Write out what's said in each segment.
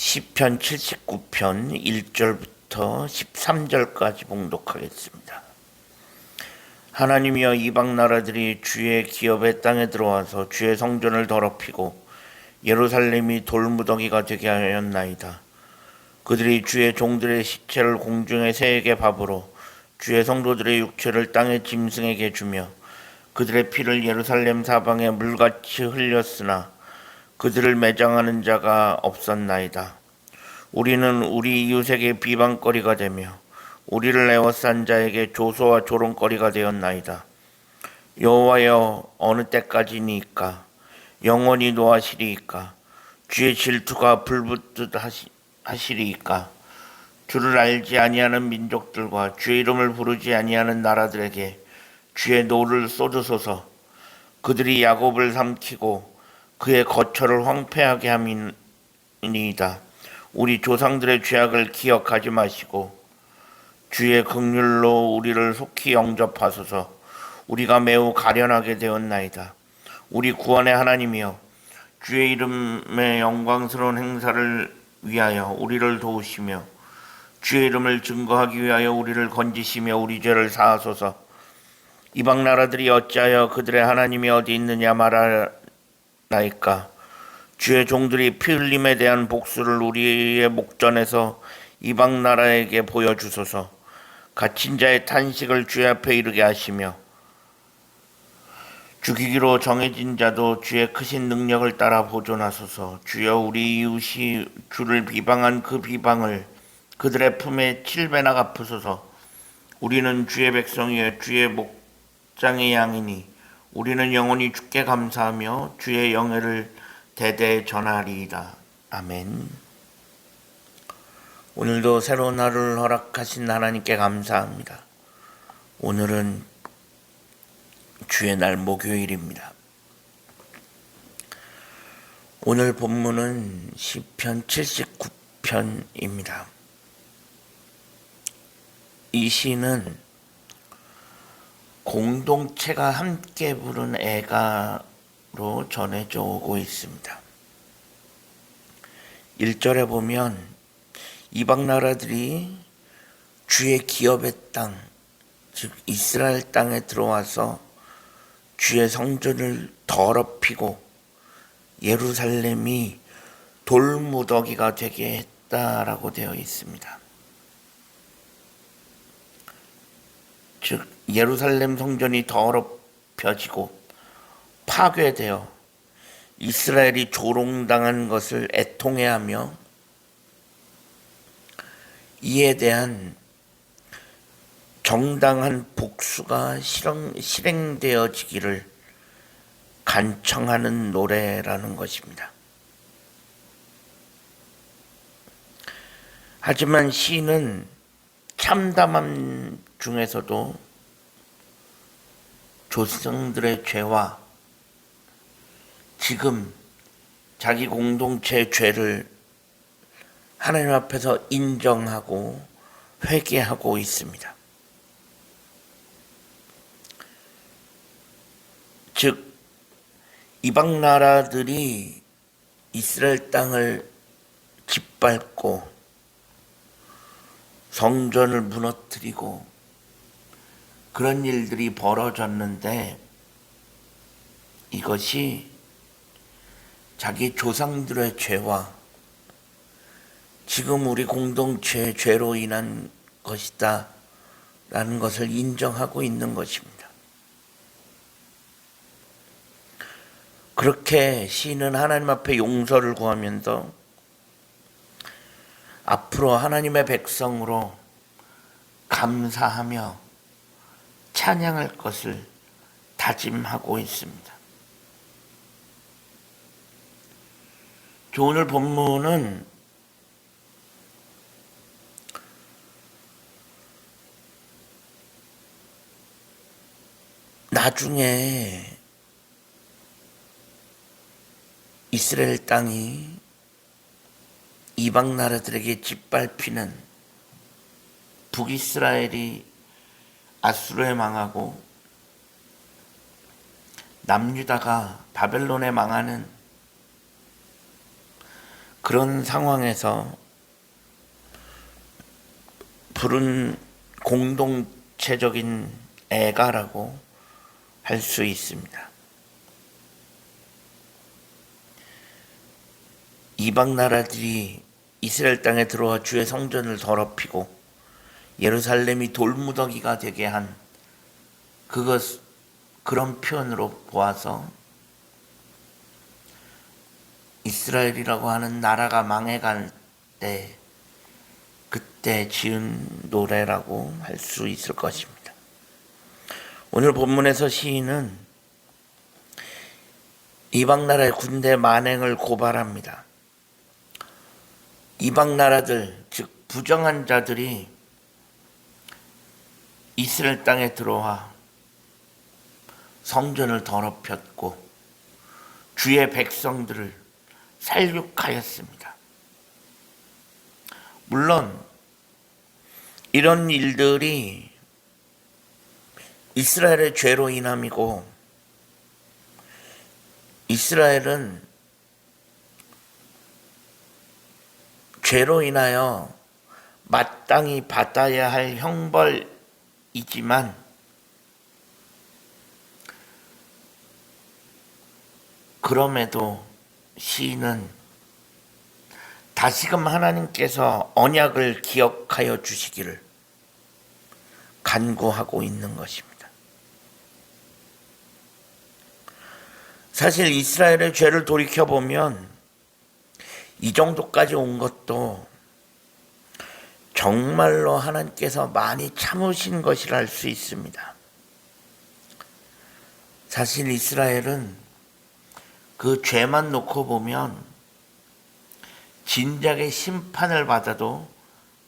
시편 79편 1절부터 13절까지 봉독하겠습니다. 하나님이여, 이방 나라들이 주의 기업의 땅에 들어와서 주의 성전을 더럽히고 예루살렘이 돌무더기가 되게 하였나이다. 그들이 주의 종들의 시체를 공중의 새에게 밥으로 주의 성도들의 육체를 땅의 짐승에게 주며 그들의 피를 예루살렘 사방에 물같이 흘렸으나 그들을 매장하는 자가 없었나이다. 우리는 우리 이웃에게 비방거리가 되며 우리를 에워싼 자에게 조소와 조롱거리가 되었나이다. 여호와여, 어느 때까지니까? 영원히 노하시리이까? 주의 질투가 불붙듯 하시리이까? 주를 알지 아니하는 민족들과 주의 이름을 부르지 아니하는 나라들에게 주의 노를 쏟으소서. 그들이 야곱을 삼키고 그의 거처를 황폐하게 함이니이다. 우리 조상들의 죄악을 기억하지 마시고 주의 긍휼로 우리를 속히 영접하소서. 우리가 매우 가련하게 되었나이다. 우리 구원의 하나님이여, 주의 이름의 영광스러운 행사를 위하여 우리를 도우시며 주의 이름을 증거하기 위하여 우리를 건지시며 우리 죄를 사하소서. 이방 나라들이 어찌하여 그들의 하나님이 어디 있느냐 말하나이까? 주의 종들이 피 흘림에 대한 복수를 우리의 목전에서 이방 나라에게 보여주소서. 갇힌 자의 탄식을 주의 앞에 이르게 하시며 죽이기로 정해진 자도 주의 크신 능력을 따라 보존하소서. 주여, 우리 이웃이 주를 비방한 그 비방을 그들의 품에 7배나 갚으소서. 우리는 주의 백성이여 주의 목장의 양이니 우리는 영원히 주께 감사하며 주의 영예를 대대 전하리이다. 아멘. 오늘도 새로운 하루를 허락하신 하나님께 감사합니다. 오늘은 주의 날 목요일입니다. 오늘 본문은 시편 79편입니다. 이 시는 공동체가 함께 부른 애가로 전해져 오고 있습니다. 1절에 보면 이방 나라들이 주의 기업의 땅, 즉 이스라엘 땅에 들어와서 주의 성전을 더럽히고 예루살렘이 돌무더기가 되게 했다라고 되어 있습니다. 즉 예루살렘 성전이 더럽혀지고 파괴되어 이스라엘이 조롱당한 것을 애통해하며 이에 대한 정당한 복수가 실행되어지기를 간청하는 노래라는 것입니다. 하지만 시는 참담함 중에서도 조상들의 죄와 지금 자기 공동체의 죄를 하나님 앞에서 인정하고 회개하고 있습니다. 즉 이방 나라들이 이스라엘 땅을 짓밟고 성전을 무너뜨리고 그런 일들이 벌어졌는데 이것이 자기 조상들의 죄와 지금 우리 공동체의 죄로 인한 것이다 라는 것을 인정하고 있는 것입니다. 그렇게 시인은 하나님 앞에 용서를 구하면서 앞으로 하나님의 백성으로 감사하며 찬양할 것을 다짐하고 있습니다. 오늘 본문은 나중에 이스라엘 땅이 이방 나라들에게 짓밟히는 북이스라엘이 아수르에 망하고 남유다가 바벨론에 망하는 그런 상황에서 부른 공동체적인 애가라고 할 수 있습니다. 이방 나라들이 이스라엘 땅에 들어와 주의 성전을 더럽히고 예루살렘이 돌무더기가 되게 한 그런 표현으로 보아서 이스라엘이라고 하는 나라가 망해갈 때 그때 지은 노래라고 할 수 있을 것입니다. 오늘 본문에서 시인은 이방 나라의 군대 만행을 고발합니다. 이방 나라들, 즉 부정한 자들이 이스라엘 땅에 들어와 성전을 더럽혔고 주의 백성들을 살육하였습니다. 물론 이런 일들이 이스라엘의 죄로 인함이고 이스라엘은 죄로 인하여 마땅히 받아야 할 형벌이지만 그럼에도 시인은 다시금 하나님께서 언약을 기억하여 주시기를 간구하고 있는 것입니다. 사실 이스라엘의 죄를 돌이켜보면 이 정도까지 온 것도 정말로 하나님께서 많이 참으신 것이라 할 수 있습니다. 사실 이스라엘은 그 죄만 놓고 보면 진작에 심판을 받아도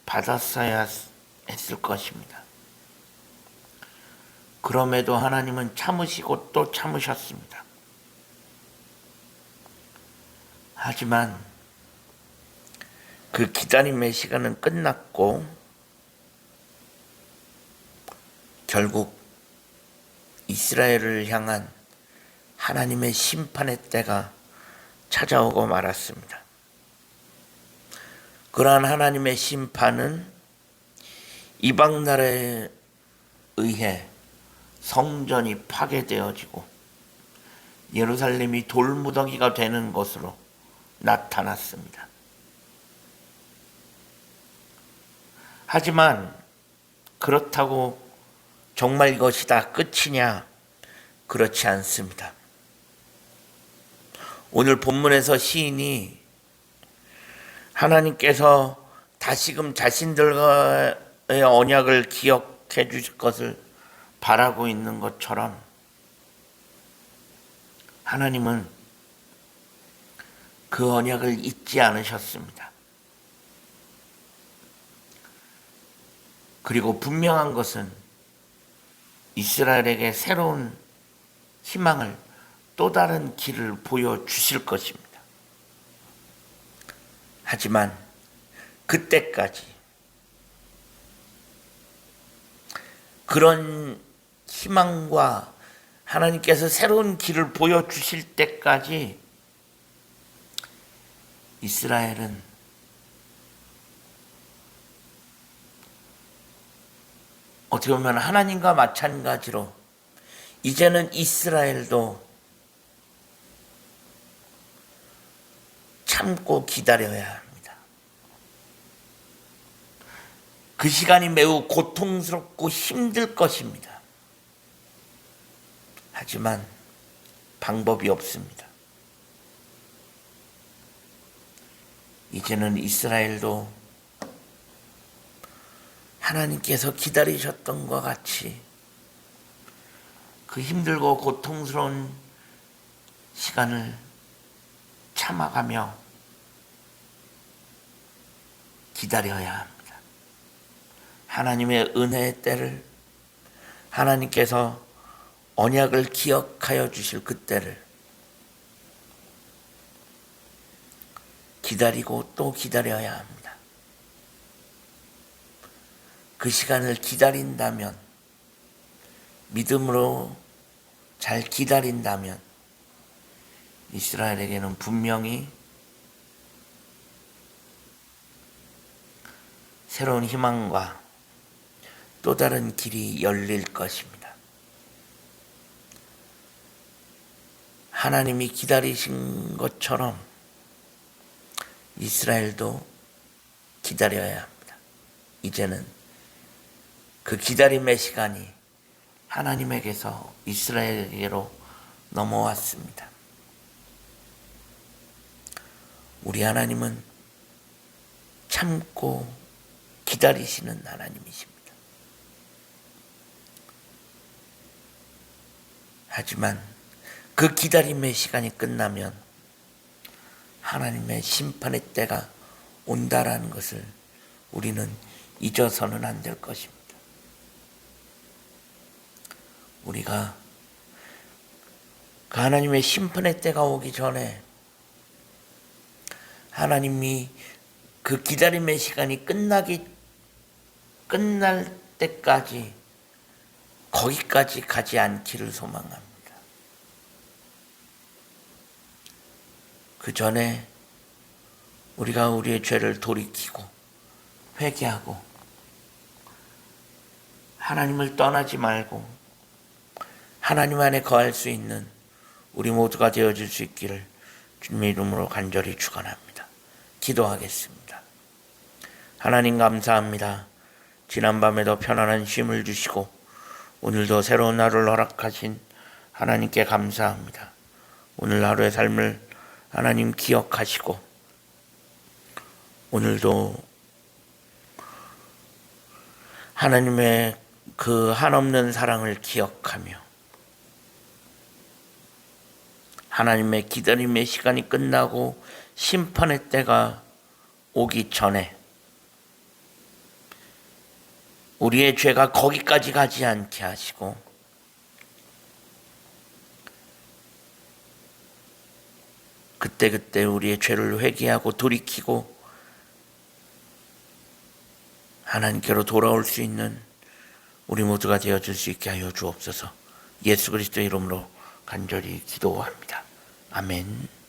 받았어야 했을 것입니다. 그럼에도 하나님은 참으시고 또 참으셨습니다. 하지만 그 기다림의 시간은 끝났고 결국 이스라엘을 향한 하나님의 심판의 때가 찾아오고 말았습니다. 그러한 하나님의 심판은 이방 나라에 의해 성전이 파괴되어지고 예루살렘이 돌무더기가 되는 것으로 나타났습니다. 하지만 그렇다고 정말 이것이 다 끝이냐? 그렇지 않습니다. 오늘 본문에서 시인이 하나님께서 다시금 자신들과의 언약을 기억해 주실 것을 바라고 있는 것처럼 하나님은 그 언약을 잊지 않으셨습니다. 그리고 분명한 것은 이스라엘에게 새로운 희망을 또 다른 길을 보여주실 것입니다. 하지만 그때까지 그런 희망과 하나님께서 새로운 길을 보여주실 때까지 이스라엘은 어떻게 보면 하나님과 마찬가지로 이제는 이스라엘도 참고 기다려야 합니다. 그 시간이 매우 고통스럽고 힘들 것입니다. 하지만 방법이 없습니다. 이제는 이스라엘도 하나님께서 기다리셨던 것 같이 그 힘들고 고통스러운 시간을 참아가며 기다려야 합니다. 하나님의 은혜의 때를, 하나님께서 언약을 기억하여 주실 그때를 기다리고 또 기다려야 합니다. 그 시간을 기다린다면, 믿음으로 잘 기다린다면 이스라엘에게는 분명히 새로운 희망과 또 다른 길이 열릴 것입니다. 하나님이 기다리신 것처럼 이스라엘도 기다려야 합니다. 이제는 그 기다림의 시간이 하나님에게서 이스라엘에게로 넘어왔습니다. 우리 하나님은 참고 기다리시는 하나님이십니다. 하지만 그 기다림의 시간이 끝나면 하나님의 심판의 때가 온다라는 것을 우리는 잊어서는 안 될 것입니다. 우리가 그 하나님의 심판의 때가 오기 전에 하나님이 그 기다림의 시간이 끝날 때까지 거기까지 가지 않기를 소망합니다. 그 전에 우리가 우리의 죄를 돌이키고 회개하고 하나님을 떠나지 말고 하나님 안에 거할 수 있는 우리 모두가 되어질 수 있기를 주님의 이름으로 간절히 축원합니다. 기도하겠습니다. 하나님 감사합니다. 지난밤에도 편안한 쉼을 주시고 오늘도 새로운 하루를 허락하신 하나님께 감사합니다. 오늘 하루의 삶을 하나님 기억하시고 오늘도 하나님의 그 한없는 사랑을 기억하며 하나님의 기다림의 시간이 끝나고 심판의 때가 오기 전에 우리의 죄가 거기까지 가지 않게 하시고 그때그때 우리의 죄를 회개하고 돌이키고 하나님께로 돌아올 수 있는 우리 모두가 되어줄 수 있게 하여 주옵소서. 예수 그리스도의 이름으로 간절히 기도합니다. 아멘.